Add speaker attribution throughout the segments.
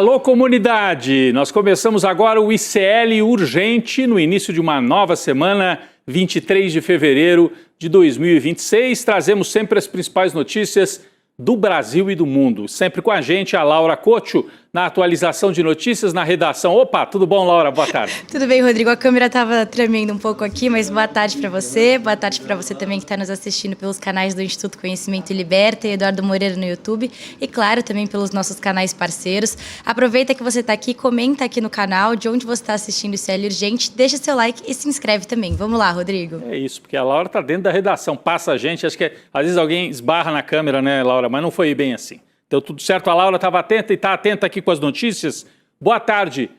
Speaker 1: Alô, comunidade! Nós começamos agora o ICL Urgente no início de uma nova semana, 23 de fevereiro de 2026. Trazemos sempre as principais notícias do Brasil e do mundo. Sempre com a gente, a Laura Cotio, na atualização de notícias na redação. Opa, tudo bom, Laura? Boa tarde.
Speaker 2: Tudo bem, Rodrigo. A câmera estava tremendo um pouco aqui, mas boa tarde para você. Boa tarde para você também que está nos assistindo pelos canais do Instituto Conhecimento e Liberta e Eduardo Moreira no YouTube. E, claro, também pelos nossos canais parceiros. Aproveita que você está aqui, comenta aqui no canal de onde você está assistindo o ICL Urgente, deixa seu like e se inscreve também. Vamos lá, Rodrigo.
Speaker 1: É isso, porque a Laura está dentro da redação, passa a gente. Acho que às vezes alguém esbarra na câmera, né, Laura? Mas não foi bem assim. Deu tudo certo, a Laura estava atenta e está atenta aqui com as notícias. Boa tarde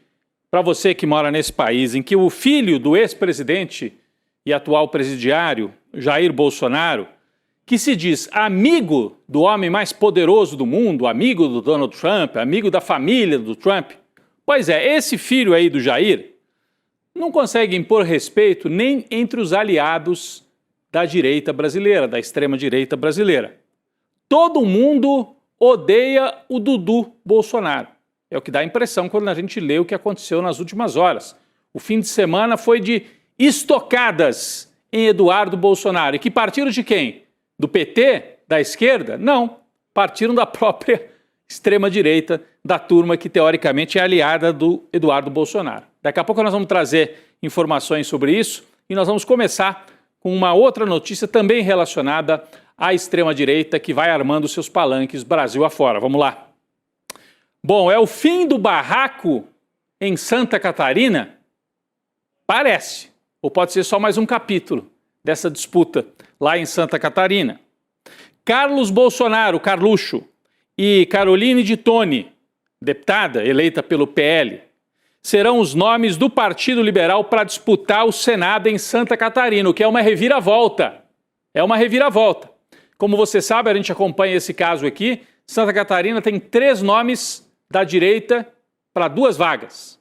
Speaker 1: para você que mora nesse país em que o filho do ex-presidente e atual presidiário, Jair Bolsonaro, que se diz amigo do homem mais poderoso do mundo, amigo do Donald Trump, amigo da família do Trump. Pois é, esse filho aí do Jair não consegue impor respeito nem entre os aliados da direita brasileira, da extrema-direita brasileira. Todo mundo odeia o Dudu Bolsonaro. É o que dá a impressão quando a gente lê o que aconteceu nas últimas horas. O fim de semana foi de estocadas em Eduardo Bolsonaro. E que partiram de quem? Do PT? Da esquerda? Não. Partiram da própria extrema-direita, da turma que teoricamente é aliada do Eduardo Bolsonaro. Daqui a pouco nós vamos trazer informações sobre isso e nós vamos começar com uma outra notícia também relacionada à extrema-direita que vai armando seus palanques Brasil afora. Vamos lá. Bom, é o fim do barraco em Santa Catarina? Parece. Ou pode ser só mais um capítulo dessa disputa lá em Santa Catarina. Carlos Bolsonaro, Carluxo, e Caroline de Toni, deputada eleita pelo PL, serão os nomes do Partido Liberal para disputar o Senado em Santa Catarina, o que é uma reviravolta. É uma reviravolta. Como você sabe, a gente acompanha esse caso aqui. Santa Catarina tem 3 nomes da direita para 2 vagas.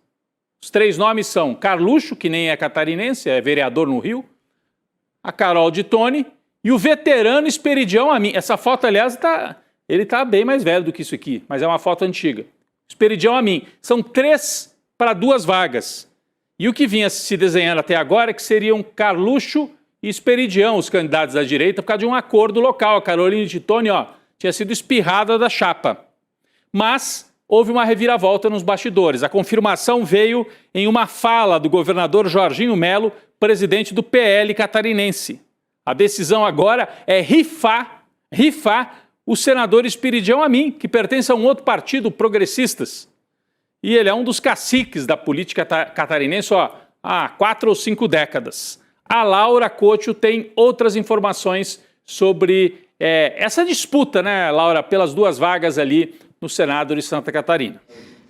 Speaker 1: Os 3 nomes são Carluxo, que nem é catarinense, é vereador no Rio, a Carol de Toni e o veterano Esperidião Amin. Essa foto, aliás, ele está bem mais velho do que isso aqui, mas é uma foto antiga. Esperidião Amin. São 3 para 2 vagas. E o que vinha se desenhando até agora é que seriam Carluxo e Esperidião, os candidatos da direita, por causa de um acordo local. A Caroline de Toni, tinha sido espirrada da chapa. Mas houve uma reviravolta nos bastidores. A confirmação veio em uma fala do governador Jorginho Melo, presidente do PL catarinense. A decisão agora é rifar o senador Esperidião Amin, que pertence a um outro partido, Progressistas. E ele é um dos caciques da política catarinense há 4 ou 5 décadas. A Laura Cotio tem outras informações sobre essa disputa, né, Laura, pelas 2 vagas ali no Senado de Santa Catarina.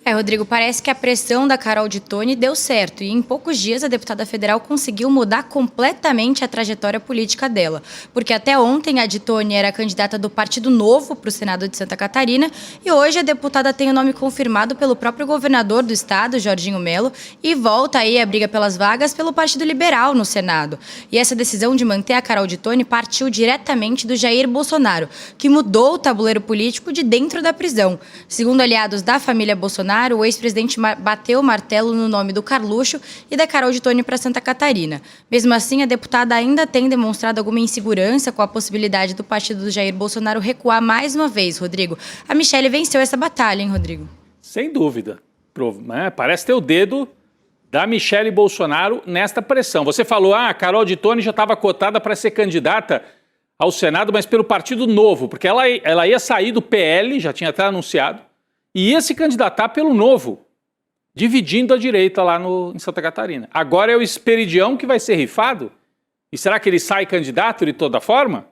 Speaker 2: Rodrigo, parece que a pressão da Carol de Toni deu certo e em poucos dias a deputada federal conseguiu mudar completamente a trajetória política dela. Porque até ontem a de Toni era candidata do Partido Novo para o Senado de Santa Catarina e hoje a deputada tem o nome confirmado pelo próprio governador do estado, Jorginho Melo, e volta aí a briga pelas vagas pelo Partido Liberal no Senado. E essa decisão de manter a Carol de Toni partiu diretamente do Jair Bolsonaro, que mudou o tabuleiro político de dentro da prisão. Segundo aliados da família Bolsonaro, o ex-presidente bateu o martelo no nome do Carluxo e da Carol de Toni para Santa Catarina. Mesmo assim, a deputada ainda tem demonstrado alguma insegurança com a possibilidade do partido do Jair Bolsonaro recuar mais uma vez, Rodrigo. A Michelle venceu essa batalha, hein, Rodrigo?
Speaker 1: Sem dúvida. Parece ter o dedo da Michelle Bolsonaro nesta pressão. Você falou, a Carol de Toni já estava cotada para ser candidata ao Senado, mas pelo Partido Novo, porque ela ia sair do PL, já tinha até anunciado, e ia se candidatar pelo Novo, dividindo a direita lá em Santa Catarina. Agora é o Esperidião que vai ser rifado? E será que ele sai candidato de toda forma?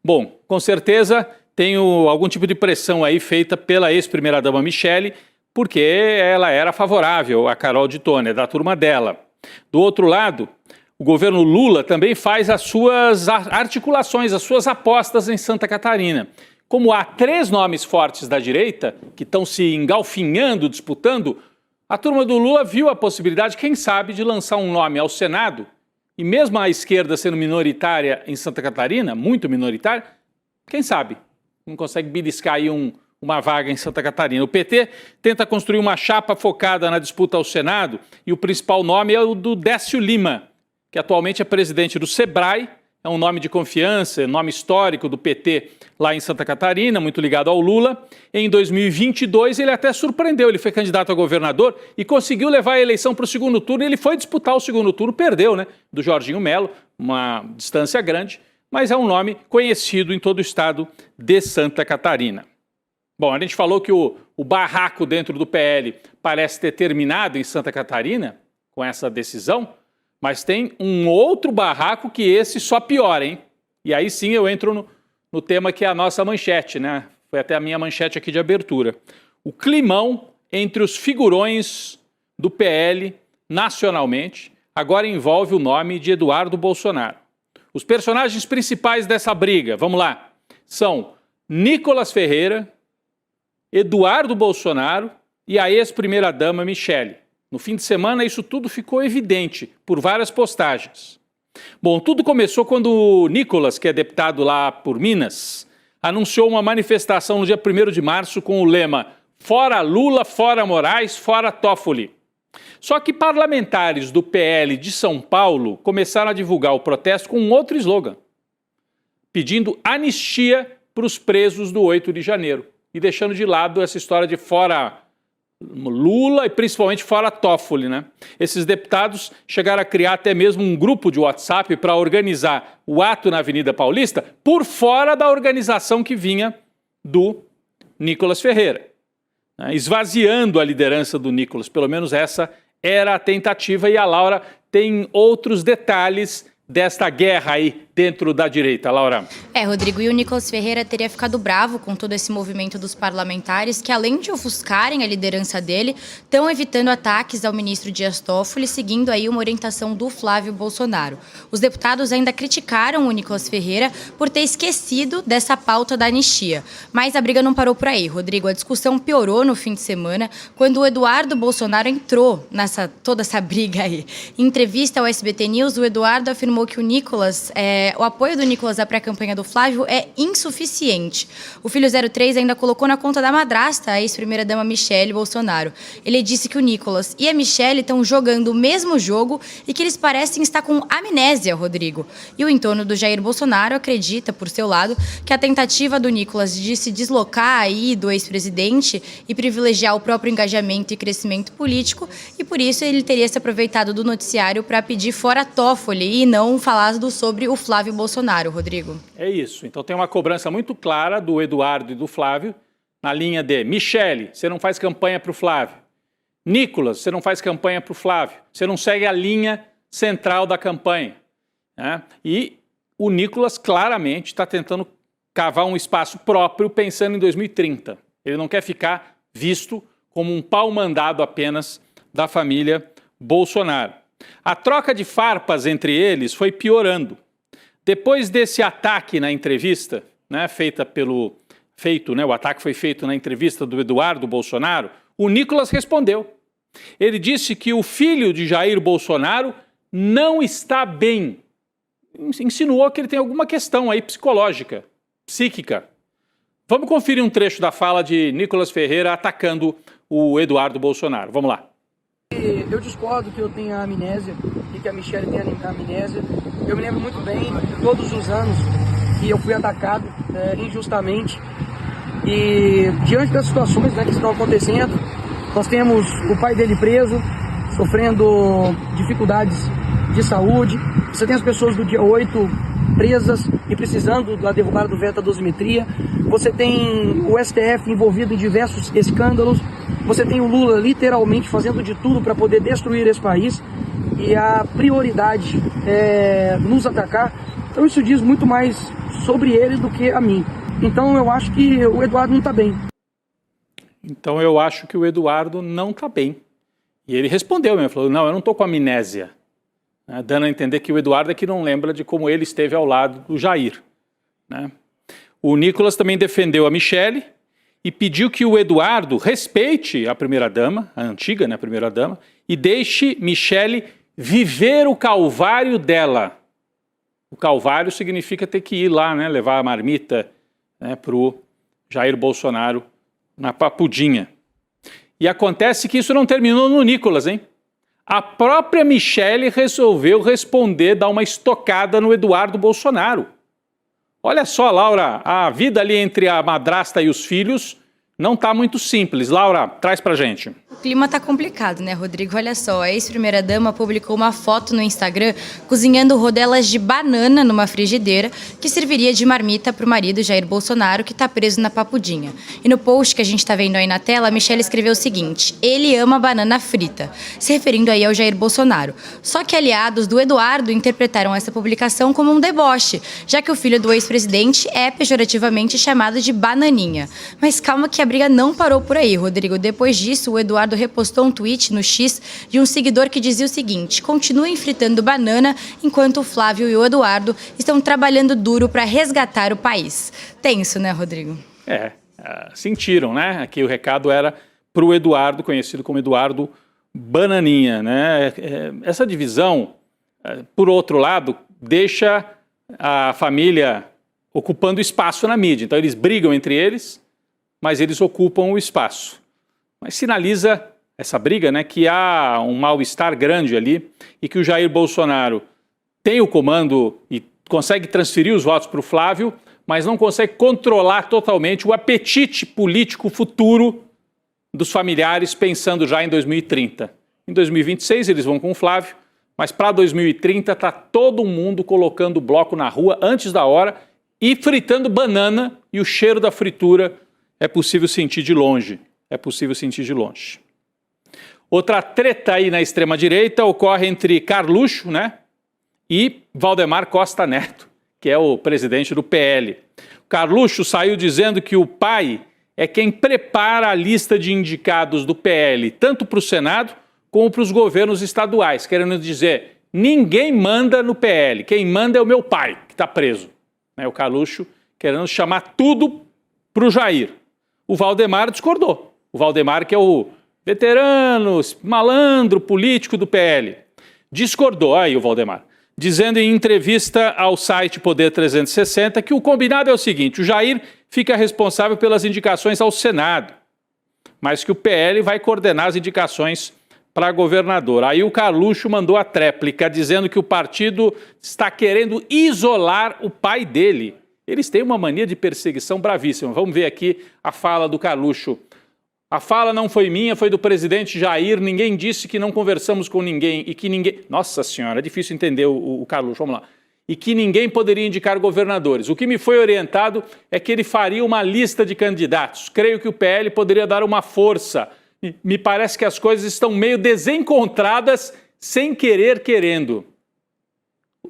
Speaker 1: Bom, com certeza tem algum tipo de pressão aí feita pela ex-primeira-dama Michelle, porque ela era favorável a Carol de Toni, da turma dela. Do outro lado, o governo Lula também faz as suas articulações, as suas apostas em Santa Catarina. Como há 3 nomes fortes da direita que estão se engalfinhando, disputando, a turma do Lula viu a possibilidade, quem sabe, de lançar um nome ao Senado, e mesmo a esquerda sendo minoritária em Santa Catarina, muito minoritária, quem sabe, não consegue beliscar aí um uma vaga em Santa Catarina. O PT tenta construir uma chapa focada na disputa ao Senado e o principal nome é o do Décio Lima, que atualmente é presidente do Sebrae, é um nome de confiança, nome histórico do PT lá em Santa Catarina, muito ligado ao Lula. Em 2022 ele até surpreendeu, ele foi candidato a governador e conseguiu levar a eleição para o segundo turno. Ele foi disputar o segundo turno, perdeu, né, do Jorginho Melo, uma distância grande, mas é um nome conhecido em todo o estado de Santa Catarina. Bom, a gente falou que o barraco dentro do PL parece ter terminado em Santa Catarina com essa decisão, mas tem um outro barraco que esse só piora, hein? E aí sim eu entro no tema que é a nossa manchete, né? Foi até a minha manchete aqui de abertura. O climão entre os figurões do PL nacionalmente agora envolve o nome de Eduardo Bolsonaro. Os personagens principais dessa briga, vamos lá, são Nicolas Ferreira, Eduardo Bolsonaro e a ex-primeira-dama Michele. No fim de semana, isso tudo ficou evidente por várias postagens. Bom, tudo começou quando o Nicolas, que é deputado lá por Minas, anunciou uma manifestação no dia 1º de março com o lema "Fora Lula, fora Moraes, fora Toffoli". Só que parlamentares do PL de São Paulo começaram a divulgar o protesto com um outro slogan, pedindo anistia para os presos do 8 de janeiro e deixando de lado essa história de fora Lula e principalmente fora Toffoli, né? Esses deputados chegaram a criar até mesmo um grupo de WhatsApp para organizar o ato na Avenida Paulista por fora da organização que vinha do Nicolas Ferreira, né? Esvaziando a liderança do Nicolas. Pelo menos essa era a tentativa e a Laura tem outros detalhes desta guerra aí dentro da direita, Laura.
Speaker 2: Rodrigo, e o Nicolas Ferreira teria ficado bravo com todo esse movimento dos parlamentares que, além de ofuscarem a liderança dele, estão evitando ataques ao ministro Dias Toffoli, seguindo aí uma orientação do Flávio Bolsonaro. Os deputados ainda criticaram o Nicolas Ferreira por ter esquecido dessa pauta da anistia. Mas a briga não parou por aí, Rodrigo. A discussão piorou no fim de semana, quando o Eduardo Bolsonaro entrou toda essa briga aí. Em entrevista ao SBT News, o Eduardo afirmou que o apoio do Nicolas à pré-campanha do Flávio é insuficiente. O filho 03 ainda colocou na conta da madrasta a ex-primeira-dama Michele Bolsonaro. Ele disse que o Nicolas e a Michele estão jogando o mesmo jogo e que eles parecem estar com amnésia, Rodrigo. E o entorno do Jair Bolsonaro acredita, por seu lado, que a tentativa do Nicolas de se deslocar aí do ex-presidente e privilegiar o próprio engajamento e crescimento político, e por isso ele teria se aproveitado do noticiário para pedir fora Toffoli e não falar sobre o Flávio Bolsonaro, Rodrigo.
Speaker 1: É isso. Então tem uma cobrança muito clara do Eduardo e do Flávio na linha de Michele, você não faz campanha para o Flávio. Nicolas, você não faz campanha para o Flávio. Você não segue a linha central da campanha, né? E o Nicolas claramente está tentando cavar um espaço próprio pensando em 2030. Ele não quer ficar visto como um pau-mandado apenas da família Bolsonaro. A troca de farpas entre eles foi piorando. Depois desse ataque na entrevista, né, o ataque foi feito na entrevista do Eduardo Bolsonaro, o Nicolas respondeu. Ele disse que o filho de Jair Bolsonaro não está bem. Insinuou que ele tem alguma questão aí psicológica, psíquica. Vamos conferir um trecho da fala de Nicolas Ferreira atacando o Eduardo Bolsonaro. Vamos lá.
Speaker 3: Eu discordo que eu tenha amnésia e que a Michele tenha amnésia. Eu me lembro muito bem, todos os anos, que eu fui atacado injustamente. E diante das situações, né, que estão acontecendo, nós temos o pai dele preso, sofrendo dificuldades de saúde. Você tem as pessoas do dia 8 presas e precisando da derrubada do veto da dosimetria. Você tem o STF envolvido em diversos escândalos. Você tem o Lula literalmente fazendo de tudo para poder destruir esse país. E a prioridade é nos atacar. Então isso diz muito mais sobre ele do que a mim. Então eu acho que o Eduardo não está bem.
Speaker 1: Então eu acho que o Eduardo não está bem. E ele respondeu mesmo, falou, não, eu não estou com amnésia. Dando a entender que o Eduardo é que não lembra de como ele esteve ao lado do Jair, né? O Nicolas também defendeu a Michele e pediu que o Eduardo respeite a primeira-dama, a antiga, né, primeira-dama, e deixe Michele viver o calvário dela. O calvário significa ter que ir lá, né, levar a marmita, né, para o Jair Bolsonaro na Papudinha. E acontece que isso não terminou no Nicolas, hein? A própria Michele resolveu responder, dar uma estocada no Eduardo Bolsonaro. Olha só, Laura, a vida ali entre a madrasta e os filhos não está muito simples. Laura, traz pra gente.
Speaker 2: O clima tá complicado, né, Rodrigo? Olha só, a ex-primeira-dama publicou uma foto no Instagram cozinhando rodelas de banana numa frigideira que serviria de marmita para o marido Jair Bolsonaro, que tá preso na Papudinha. E no post que a gente tá vendo aí na tela, a Michele escreveu o seguinte: ele ama banana frita, se referindo aí ao Jair Bolsonaro. Só que aliados do Eduardo interpretaram essa publicação como um deboche, já que o filho do ex-presidente é pejorativamente chamado de bananinha. Mas calma que a briga não parou por aí, Rodrigo. Depois disso, o Eduardo repostou um tweet no X de um seguidor que dizia o seguinte: continuem fritando banana enquanto o Flávio e o Eduardo estão trabalhando duro para resgatar o país. Tenso, né, Rodrigo?
Speaker 1: Sentiram, né? Aqui o recado era para o Eduardo, conhecido como Eduardo Bananinha, né? Essa divisão, por outro lado, deixa a família ocupando espaço na mídia. Então eles brigam entre eles, mas eles ocupam o espaço. Mas sinaliza essa briga, né, que há um mal-estar grande ali e que o Jair Bolsonaro tem o comando e consegue transferir os votos para o Flávio, mas não consegue controlar totalmente o apetite político futuro dos familiares, pensando já em 2030. Em 2026 eles vão com o Flávio, mas para 2030 está todo mundo colocando o bloco na rua antes da hora e fritando banana, e o cheiro da fritura é possível sentir de longe. Outra treta aí na extrema-direita ocorre entre Carluxo, né, e Valdemar Costa Neto, que é o presidente do PL. O Carluxo saiu dizendo que o pai é quem prepara a lista de indicados do PL, tanto para o Senado como para os governos estaduais, querendo dizer, ninguém manda no PL, quem manda é o meu pai, que está preso. O Carluxo querendo chamar tudo para o Jair. O Valdemar discordou. O Valdemar, que é o veterano, malandro político do PL, discordou aí o Valdemar, dizendo em entrevista ao site Poder 360 que o combinado é o seguinte: o Jair fica responsável pelas indicações ao Senado, mas que o PL vai coordenar as indicações para governador. Aí o Carluxo mandou a tréplica, dizendo que o partido está querendo isolar o pai dele. Eles têm uma mania de perseguição bravíssima. Vamos ver aqui a fala do Carluxo. A fala não foi minha, foi do presidente Jair. Ninguém disse que não conversamos com ninguém e que ninguém... Nossa senhora, é difícil entender o Carluxo, vamos lá. E que ninguém poderia indicar governadores. O que me foi orientado é que ele faria uma lista de candidatos. Creio que o PL poderia dar uma força. Me parece que as coisas estão meio desencontradas, sem querer querendo.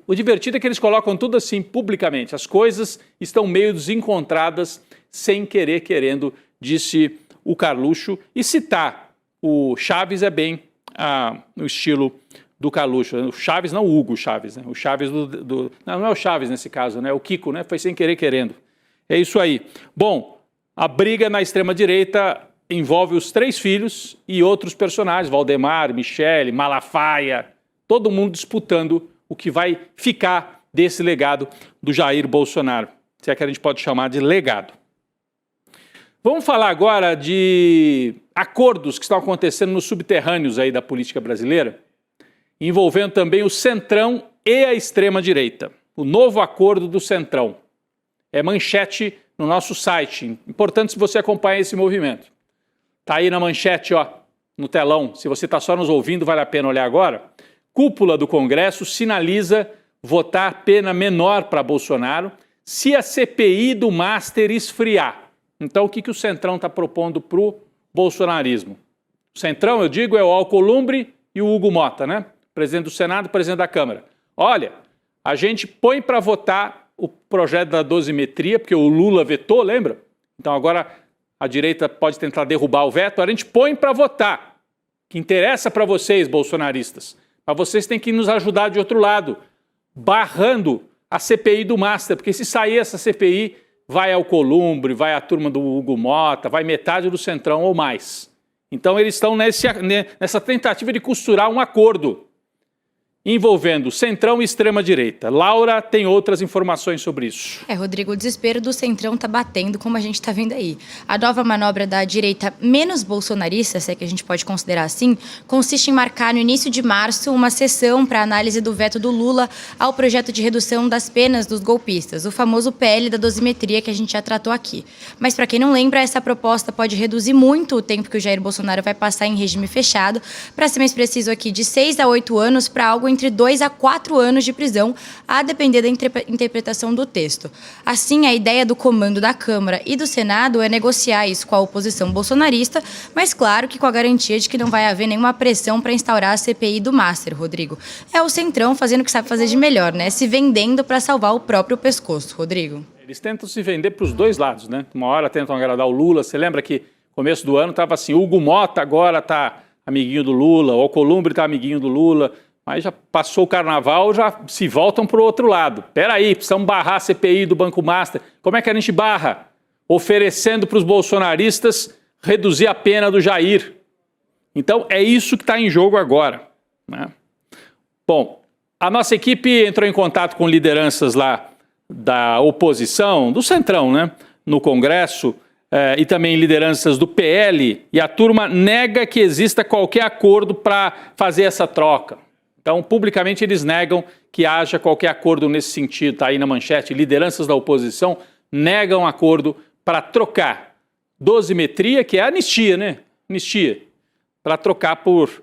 Speaker 1: O divertido é que eles colocam tudo assim publicamente. As coisas estão meio desencontradas, sem querer querendo, disse o Carluxo. E citar o Chaves é bem no estilo do Carluxo. O Chaves, não o Hugo Chaves, né? O Chaves não é o Chaves nesse caso, né? O Kiko, né? Foi sem querer querendo. É isso aí. Bom, a briga na extrema-direita envolve os 3 filhos e outros personagens, Valdemar, Michele, Malafaia, todo mundo disputando o que vai ficar desse legado do Jair Bolsonaro, se é que a gente pode chamar de legado. Vamos falar agora de acordos que estão acontecendo nos subterrâneos aí da política brasileira, envolvendo também o Centrão e a extrema-direita. O novo acordo do Centrão. É manchete no nosso site. Importante se você acompanhar esse movimento. Está aí na manchete, ó, no telão. Se você está só nos ouvindo, vale a pena olhar agora. Cúpula do Congresso sinaliza votar pena menor para Bolsonaro se a CPI do Master esfriar. Então, o que o Centrão está propondo para o bolsonarismo? O Centrão, eu digo, é o Alcolumbre e o Hugo Mota, né? Presidente do Senado, presidente da Câmara. Olha, a gente põe para votar o projeto da dosimetria, porque o Lula vetou, lembra? Então, agora a direita pode tentar derrubar o veto, a gente põe para votar. Que interessa para vocês, bolsonaristas. Mas vocês têm que nos ajudar de outro lado, barrando a CPI do Master, porque se sair essa CPI, vai ao Alcolumbre, vai a turma do Hugo Mota, vai metade do Centrão ou mais. Então eles estão nessa tentativa de costurar um acordo. envolvendo centrão e extrema-direita. Laura tem outras informações sobre isso.
Speaker 2: Rodrigo, o desespero do centrão tá batendo, como a gente tá vendo aí. A nova manobra da direita menos bolsonarista, se é que a gente pode considerar assim, consiste em marcar no início de março uma sessão para análise do veto do Lula ao projeto de redução das penas dos golpistas, o famoso PL da dosimetria que a gente já tratou aqui. Mas para quem não lembra, essa proposta pode reduzir muito o tempo que o Jair Bolsonaro vai passar em regime fechado, para ser mais preciso aqui, de 6 a 8 anos para algo entre 2 a 4 anos de prisão, a depender da interpretação do texto. Assim, a ideia do comando da Câmara e do Senado é negociar isso com a oposição bolsonarista, mas claro que com a garantia de que não vai haver nenhuma pressão para instaurar a CPI do Master, Rodrigo. É o centrão fazendo o que sabe fazer de melhor, né? Se vendendo para salvar o próprio pescoço, Rodrigo.
Speaker 1: Eles tentam se vender para os dois lados, né? Uma hora tentam agradar o Lula. Você lembra que no começo do ano estava assim, Hugo Mota agora está amiguinho do Lula, o Alcolumbre está amiguinho do Lula. Mas já passou o carnaval, já se voltam para o outro lado. Peraí, precisamos barrar a CPI do Banco Master. Como é que a gente barra? Oferecendo para os bolsonaristas reduzir a pena do Jair. Então, é isso que está em jogo agora, né? Bom, a nossa equipe entrou em contato com lideranças lá da oposição, do Centrão, né, no Congresso, e também lideranças do PL, e a turma nega que exista qualquer acordo para fazer essa troca. Então, publicamente, eles negam que haja qualquer acordo nesse sentido. Está aí na manchete, lideranças da oposição negam acordo para trocar dosimetria, que é anistia, né? Anistia, para trocar por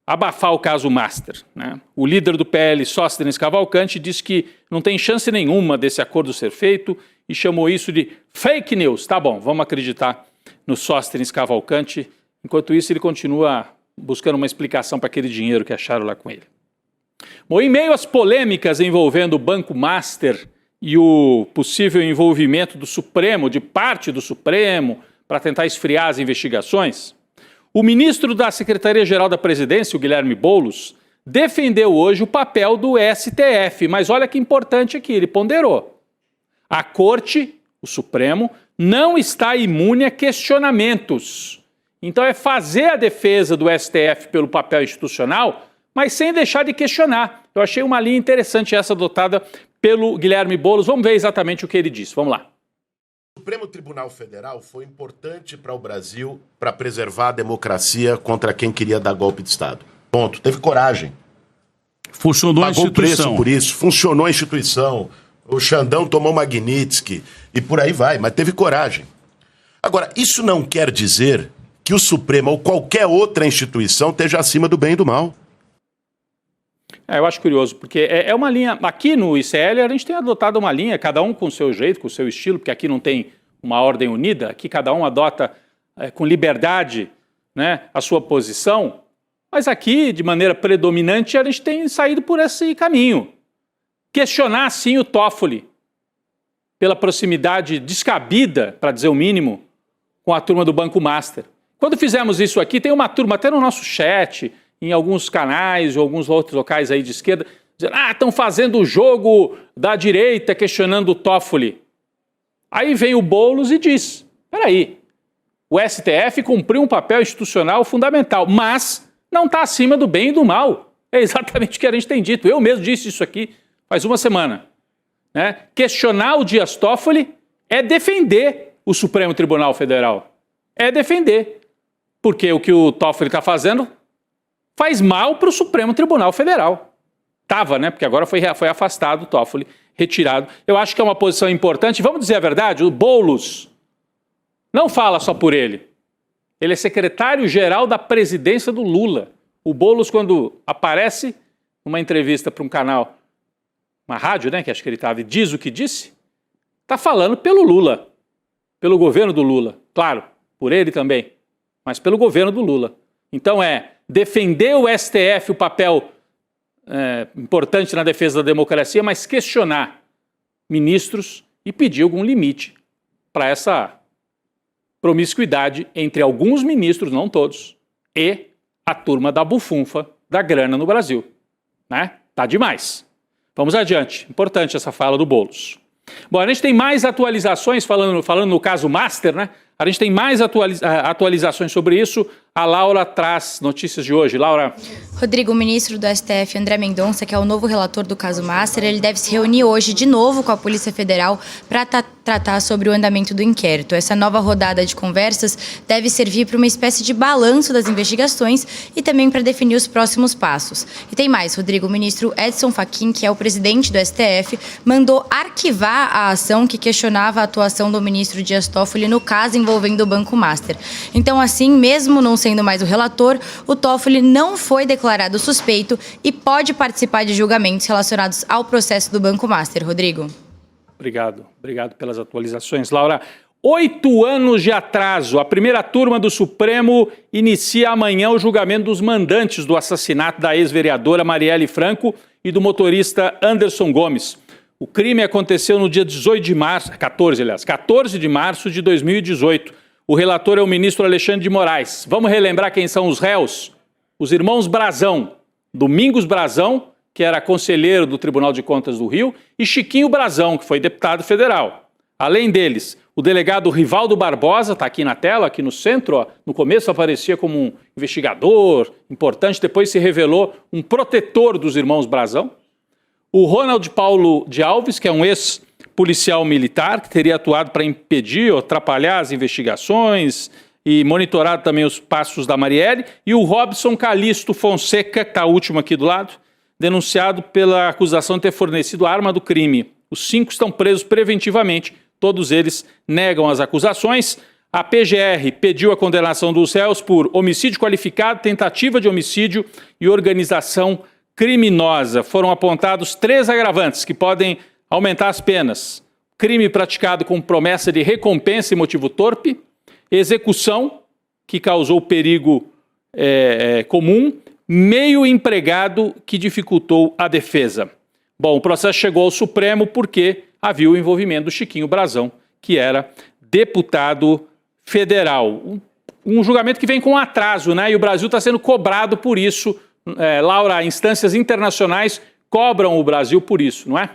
Speaker 1: abafar o caso Master, né? O líder do PL, Sóstenes Cavalcante, disse que não tem chance nenhuma desse acordo ser feito e chamou isso de fake news. Tá bom, vamos acreditar no Sóstenes Cavalcante. Enquanto isso, ele continua buscando uma explicação para aquele dinheiro que acharam lá com ele. Bom, em meio às polêmicas envolvendo o Banco Master e o possível envolvimento do Supremo, de parte do Supremo, para tentar esfriar as investigações, o ministro da Secretaria-Geral da Presidência, o Guilherme Boulos, defendeu hoje o papel do STF, mas olha que importante aqui, ele ponderou. A Corte, o Supremo, não está imune a questionamentos. Então é fazer a defesa do STF pelo papel institucional, mas sem deixar de questionar. Eu achei uma linha interessante essa adotada pelo Guilherme Boulos. Vamos ver exatamente o que ele disse. Vamos lá.
Speaker 4: O Supremo Tribunal Federal foi importante para o Brasil para preservar a democracia contra quem queria dar golpe de Estado. Ponto. Teve coragem.
Speaker 5: Funcionou a instituição.
Speaker 4: Pagou preço por isso. Funcionou a instituição. O Xandão tomou Magnitsky e por aí vai, mas teve coragem. Agora, isso não quer dizer que o Supremo ou qualquer outra instituição esteja acima do bem e do mal.
Speaker 1: Eu acho curioso, porque é uma linha... Aqui no ICL a gente tem adotado uma linha, cada um com o seu jeito, com o seu estilo, porque aqui não tem uma ordem unida, aqui cada um adota com liberdade, né, a sua posição, mas aqui, de maneira predominante, a gente tem saído por esse caminho. Questionar, sim, o Toffoli, pela proximidade descabida, para dizer o mínimo, com a turma do Banco Master. Quando fizemos isso aqui, tem uma turma até no nosso chat, em alguns canais ou alguns outros locais aí de esquerda, dizendo, estão fazendo o jogo da direita questionando o Toffoli. Aí vem o Boulos e diz, peraí, o STF cumpriu um papel institucional fundamental, mas não está acima do bem e do mal. É exatamente o que a gente tem dito. Eu mesmo disse isso aqui faz uma semana. Né? Questionar o Dias Toffoli é defender o Supremo Tribunal Federal. É defender. Porque o que o Toffoli está fazendo faz mal para o Supremo Tribunal Federal. Tava, né? Porque agora foi afastado o Toffoli, retirado. Eu acho que é uma posição importante. Vamos dizer a verdade, o Boulos não fala só por ele. Ele é secretário-geral da presidência do Lula. O Boulos, quando aparece numa entrevista para um canal, uma rádio, né, que acho que ele estava, e diz o que disse, está falando pelo Lula, pelo governo do Lula. Claro, por ele também, mas pelo governo do Lula. Então defender o STF, o papel importante na defesa da democracia, mas questionar ministros e pedir algum limite para essa promiscuidade entre alguns ministros, não todos, e a turma da bufunfa da grana no Brasil. Né? Tá demais. Vamos adiante. Importante essa fala do Boulos. Bom, a gente tem mais atualizações falando no caso Master, né? A gente tem mais atualizações sobre isso. A Laura traz notícias de hoje. Laura.
Speaker 2: Rodrigo, o ministro do STF, André Mendonça, que é o novo relator do caso Master, ele deve se reunir hoje de novo com a Polícia Federal para tratar sobre o andamento do inquérito. Essa nova rodada de conversas deve servir para uma espécie de balanço das investigações e também para definir os próximos passos. E tem mais, Rodrigo, o ministro Edson Fachin, que é o presidente do STF, mandou arquivar a ação que questionava a atuação do ministro Dias Toffoli no caso envolvendo o Banco Master. Então, assim, mesmo não sendo mais o relator, o Toffoli não foi declarado suspeito e pode participar de julgamentos relacionados ao processo do Banco Master. Rodrigo.
Speaker 1: Obrigado pelas atualizações. Laura, 8 anos de atraso. A primeira turma do Supremo inicia amanhã o julgamento dos mandantes do assassinato da ex-vereadora Marielle Franco e do motorista Anderson Gomes. O crime aconteceu no dia 14 de março de 2018. O relator é o ministro Alexandre de Moraes. Vamos relembrar quem são os réus? Os irmãos Brazão, Domingos Brazão, que era conselheiro do Tribunal de Contas do Rio, e Chiquinho Brazão, que foi deputado federal. Além deles, o delegado Rivaldo Barbosa, está aqui na tela, aqui no centro, ó, no começo aparecia como um investigador importante, depois se revelou um protetor dos irmãos Brazão. O Ronald Paulo de Alves, que é um ex-policial militar, que teria atuado para impedir ou atrapalhar as investigações e monitorado também os passos da Marielle. E o Robson Calixto Fonseca, que está último aqui do lado, denunciado pela acusação de ter fornecido a arma do crime. Os 5 estão presos preventivamente, todos eles negam as acusações. A PGR pediu a condenação dos réus por homicídio qualificado, tentativa de homicídio e organização criminosa. Foram apontados 3 agravantes que podem aumentar as penas: crime praticado com promessa de recompensa e motivo torpe, execução que causou perigo comum, meio empregado que dificultou a defesa. Bom, o processo chegou ao Supremo porque havia o envolvimento do Chiquinho Brazão, que era deputado federal. Um julgamento que vem com atraso, né? E o Brasil está sendo cobrado por isso. Laura, instâncias internacionais cobram o Brasil por isso, não é?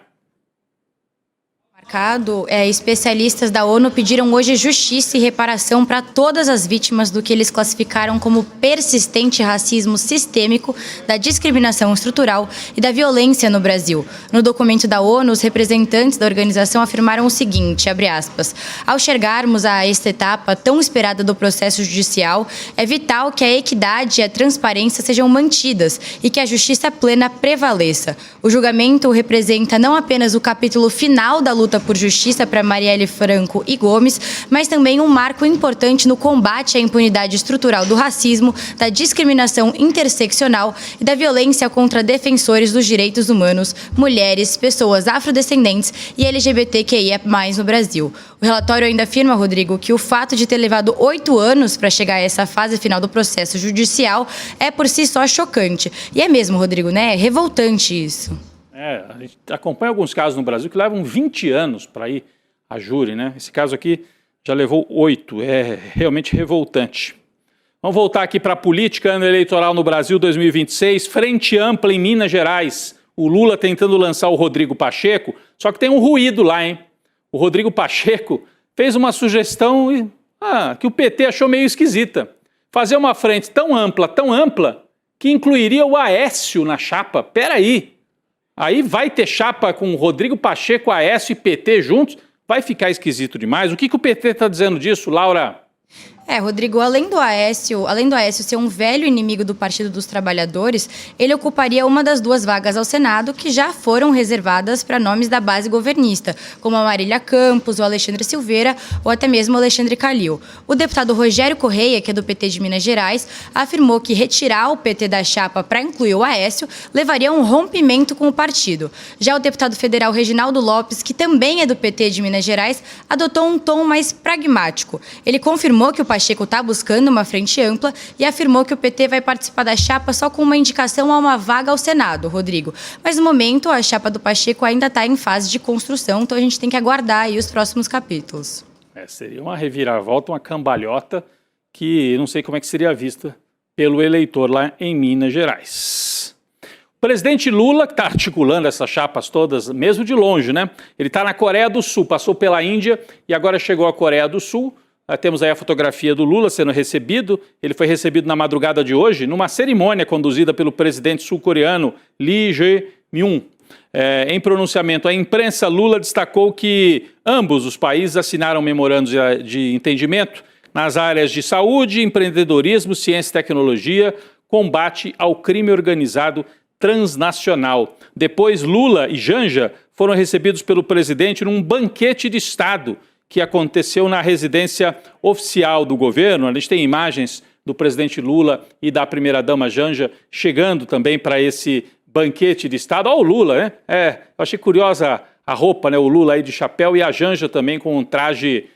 Speaker 2: Especialistas da ONU pediram hoje justiça e reparação para todas as vítimas do que eles classificaram como persistente racismo sistêmico, da discriminação estrutural e da violência no Brasil. No documento da ONU, os representantes da organização afirmaram o seguinte, abre aspas, ao chegarmos a esta etapa tão esperada do processo judicial, é vital que a equidade e a transparência sejam mantidas e que a justiça plena prevaleça. O julgamento representa não apenas o capítulo final da luta por justiça para Marielle Franco e Gomes, mas também um marco importante no combate à impunidade estrutural do racismo, da discriminação interseccional e da violência contra defensores dos direitos humanos, mulheres, pessoas afrodescendentes e LGBTQIA+, no Brasil. O relatório ainda afirma, Rodrigo, que o fato de ter levado 8 anos para chegar a essa fase final do processo judicial é por si só chocante. E é mesmo, Rodrigo, né? É revoltante isso.
Speaker 1: A gente acompanha alguns casos no Brasil que levam 20 anos para ir a júri, né? Esse caso aqui já levou 8, é realmente revoltante. Vamos voltar aqui para a política, ano eleitoral no Brasil 2026, frente ampla em Minas Gerais. O Lula tentando lançar o Rodrigo Pacheco, só que tem um ruído lá, hein? O Rodrigo Pacheco fez uma sugestão que o PT achou meio esquisita. Fazer uma frente tão ampla, que incluiria o Aécio na chapa. Peraí. Aí vai ter chapa com Rodrigo Pacheco, Aécio e PT juntos? Vai ficar esquisito demais. O que o PT está dizendo disso, Laura?
Speaker 2: Rodrigo, além do Aécio ser um velho inimigo do Partido dos Trabalhadores, ele ocuparia uma das 2 vagas ao Senado que já foram reservadas para nomes da base governista, como a Marília Campos, o Alexandre Silveira ou até mesmo o Alexandre Calil. O deputado Rogério Correia, que é do PT de Minas Gerais, afirmou que retirar o PT da chapa para incluir o Aécio levaria a um rompimento com o partido. Já o deputado federal Reginaldo Lopes, que também é do PT de Minas Gerais, adotou um tom mais pragmático. Ele confirmou que o Pacheco está buscando uma frente ampla e afirmou que o PT vai participar da chapa só com uma indicação a uma vaga ao Senado, Rodrigo. Mas no momento a chapa do Pacheco ainda está em fase de construção, então a gente tem que aguardar aí os próximos capítulos.
Speaker 1: Seria uma reviravolta, uma cambalhota que não sei como é que seria vista pelo eleitor lá em Minas Gerais. O presidente Lula, que está articulando essas chapas todas, mesmo de longe, né? Ele está na Coreia do Sul, passou pela Índia e agora chegou à Coreia do Sul. Temos aí a fotografia do Lula sendo recebido. Ele foi recebido na madrugada de hoje numa cerimônia conduzida pelo presidente sul-coreano Lee Jae-myung. Em pronunciamento à imprensa, Lula destacou que ambos os países assinaram memorandos de entendimento nas áreas de saúde, empreendedorismo, ciência e tecnologia, combate ao crime organizado transnacional. Depois, Lula e Janja foram recebidos pelo presidente num banquete de Estado que aconteceu na residência oficial do governo. A gente tem imagens do presidente Lula e da primeira-dama Janja chegando também para esse banquete de Estado. Olha o Lula, né? Eu achei curiosa a roupa, né? O Lula aí de chapéu e a Janja também com um traje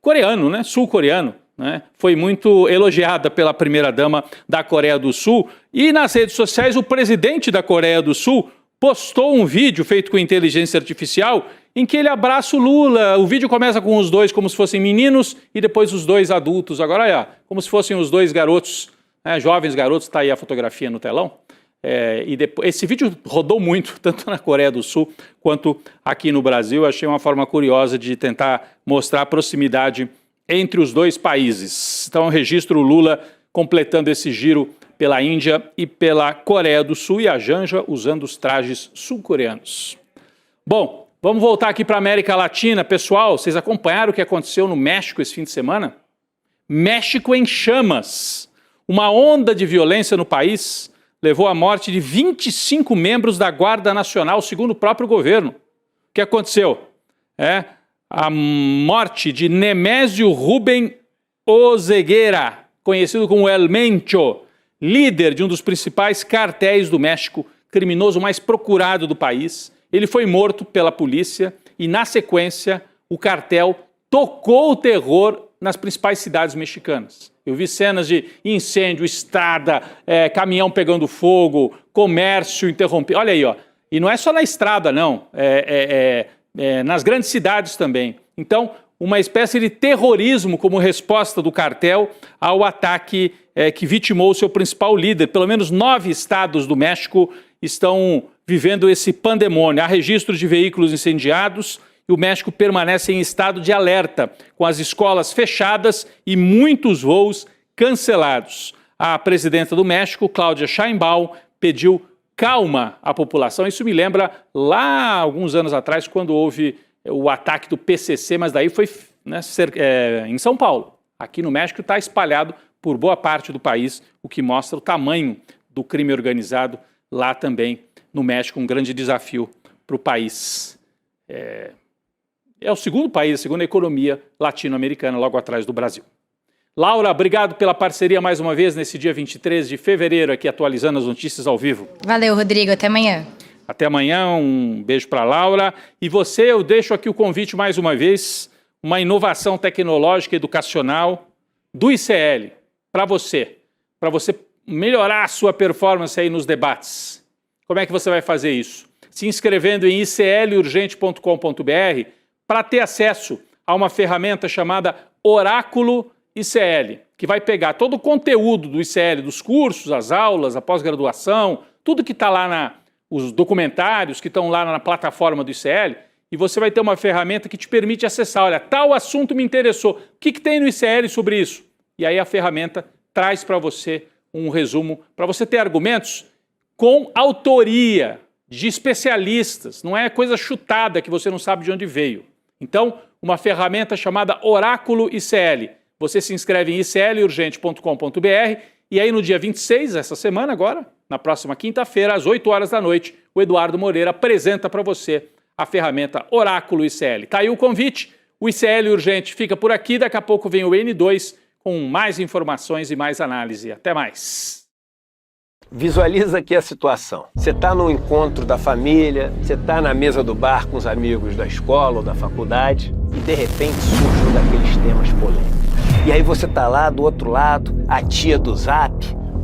Speaker 1: coreano, né? Sul-coreano. Né? Foi muito elogiada pela primeira-dama da Coreia do Sul. E nas redes sociais, o presidente da Coreia do Sul postou um vídeo feito com inteligência artificial em que ele abraça o Lula. O vídeo começa com os dois como se fossem meninos e depois os dois adultos. Agora, como se fossem os dois garotos, jovens garotos. Está aí a fotografia no telão. E depois, esse vídeo rodou muito, tanto na Coreia do Sul quanto aqui no Brasil. Achei uma forma curiosa de tentar mostrar a proximidade entre os dois países. Então, registro o Lula completando esse giro pela Índia e pela Coreia do Sul e a Janja usando os trajes sul-coreanos. Bom, vamos voltar aqui para a América Latina. Pessoal, vocês acompanharam o que aconteceu no México esse fim de semana? México em chamas. Uma onda de violência no país levou à morte de 25 membros da Guarda Nacional, segundo o próprio governo. O que aconteceu? A morte de Nemésio Rubén Oseguera, conhecido como El Mencho, líder de um dos principais cartéis do México, criminoso mais procurado do país. Ele foi morto pela polícia e, na sequência, o cartel tocou o terror nas principais cidades mexicanas. Eu vi cenas de incêndio, estrada, caminhão pegando fogo, comércio interrompido. Olha aí, ó. E não é só na estrada, não. Nas grandes cidades também. Então, uma espécie de terrorismo como resposta do cartel ao ataque que vitimou o seu principal líder. Pelo menos 9 estados do México estão vivendo esse pandemônio. Há registros de veículos incendiados e o México permanece em estado de alerta, com as escolas fechadas e muitos voos cancelados. A presidenta do México, Claudia Sheinbaum, pediu calma à população. Isso me lembra lá alguns anos atrás, quando houve o ataque do PCC, mas daí foi em São Paulo. Aqui no México está espalhado por boa parte do país, o que mostra o tamanho do crime organizado lá também no México, um grande desafio para o país. É o segundo país, a segunda economia latino-americana, logo atrás do Brasil. Laura, obrigado pela parceria mais uma vez nesse dia 23 de fevereiro, aqui atualizando as notícias ao vivo.
Speaker 2: Valeu, Rodrigo. Até amanhã.
Speaker 1: Até amanhã, um beijo para a Laura. E você, eu deixo aqui o convite mais uma vez, uma inovação tecnológica educacional do ICL, para você melhorar a sua performance aí nos debates. Como é que você vai fazer isso? Se inscrevendo em iclurgente.com.br para ter acesso a uma ferramenta chamada Oráculo ICL, que vai pegar todo o conteúdo do ICL, dos cursos, as aulas, a pós-graduação, tudo que está lá os documentários que estão lá na plataforma do ICL, e você vai ter uma ferramenta que te permite acessar, olha, tal assunto me interessou, o que tem no ICL sobre isso? E aí a ferramenta traz para você um resumo, para você ter argumentos com autoria de especialistas, não é coisa chutada que você não sabe de onde veio. Então, uma ferramenta chamada Oráculo ICL. Você se inscreve em iclurgente.com.br e aí no dia 26, essa semana agora, na próxima quinta-feira, às 8 horas da noite, o Eduardo Moreira apresenta para você a ferramenta Oráculo ICL. Tá aí o convite, o ICL Urgente fica por aqui, daqui a pouco vem o N2 com mais informações e mais análise. Até mais!
Speaker 6: Visualiza aqui a situação. Você está no encontro da família, você está na mesa do bar com os amigos da escola ou da faculdade e de repente surge um daqueles temas polêmicos. E aí você está lá do outro lado, a tia do Zap,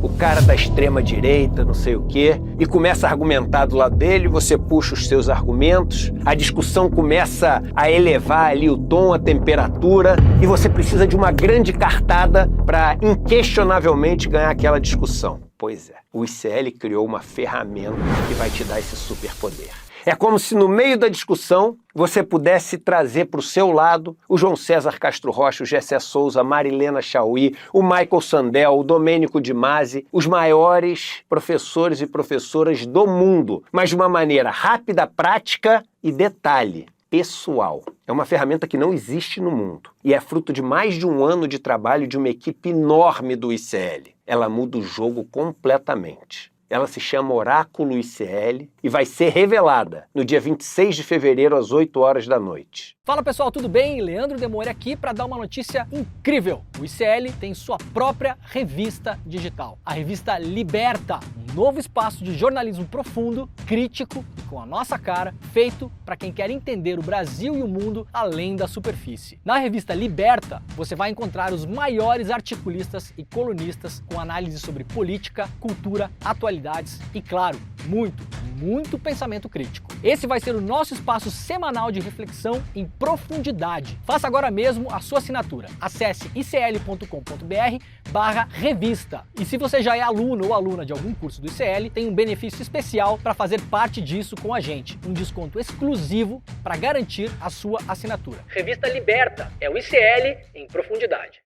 Speaker 6: o cara da extrema direita, não sei o quê, e começa a argumentar do lado dele, você puxa os seus argumentos, a discussão começa a elevar ali o tom, a temperatura, e você precisa de uma grande cartada para inquestionavelmente ganhar aquela discussão. Pois é, o ICL criou uma ferramenta que vai te dar esse superpoder. É como se no meio da discussão você pudesse trazer para o seu lado o João César Castro Rocha, o Gessé Souza, a Marilena Chauí, o Michael Sandel, o Domênico de Masi, os maiores professores e professoras do mundo, mas de uma maneira rápida, prática e detalhe, pessoal. É uma ferramenta que não existe no mundo e é fruto de mais de um ano de trabalho de uma equipe enorme do ICL. Ela muda o jogo completamente. Ela se chama Oráculo ICL e vai ser revelada no dia 26 de fevereiro, às 8 horas da noite.
Speaker 7: Fala pessoal, tudo bem? Leandro Demore aqui para dar uma notícia incrível. O ICL tem sua própria revista digital, a revista Liberta, um novo espaço de jornalismo profundo, crítico, com a nossa cara, feito para quem quer entender o Brasil e o mundo além da superfície. Na revista Liberta, você vai encontrar os maiores articulistas e colunistas com análise sobre política, cultura, atualidades e, claro, muito pensamento crítico. Esse vai ser o nosso espaço semanal de reflexão em profundidade. Faça agora mesmo a sua assinatura. Acesse icl.com.br/revista. E se você já é aluno ou aluna de algum curso do ICL, tem um benefício especial para fazer parte disso com a gente. Um desconto exclusivo para garantir a sua assinatura. Revista Liberta é o ICL em profundidade.